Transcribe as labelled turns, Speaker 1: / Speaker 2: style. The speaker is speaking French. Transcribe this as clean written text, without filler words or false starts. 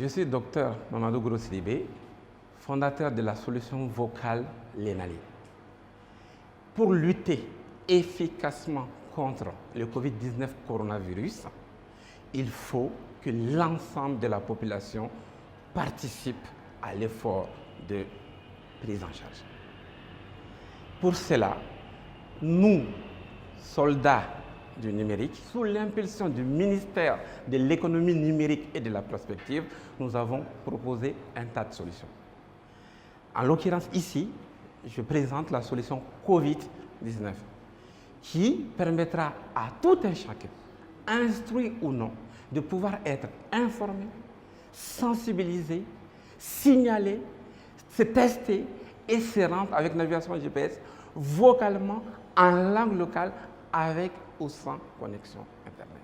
Speaker 1: suis docteur Mamadou Gros Sidibé, fondateur de la solution vocale Lenali. Pour lutter efficacement contre le Covid-19 coronavirus, il faut que l'ensemble de la population participe à l'effort de prise en charge. Pour cela, nous, soldats du numérique, sous l'impulsion du ministère de l'économie numérique et de la prospective, nous avons proposé un tas de solutions. En l'occurrence ici, je présente la solution Covid-19 qui permettra à tout un chacun, instruit ou non, de pouvoir être informé, sensibilisé, signalé, se tester et se rendre avec navigation GPS vocalement en langue locale avec ou sans connexion Internet.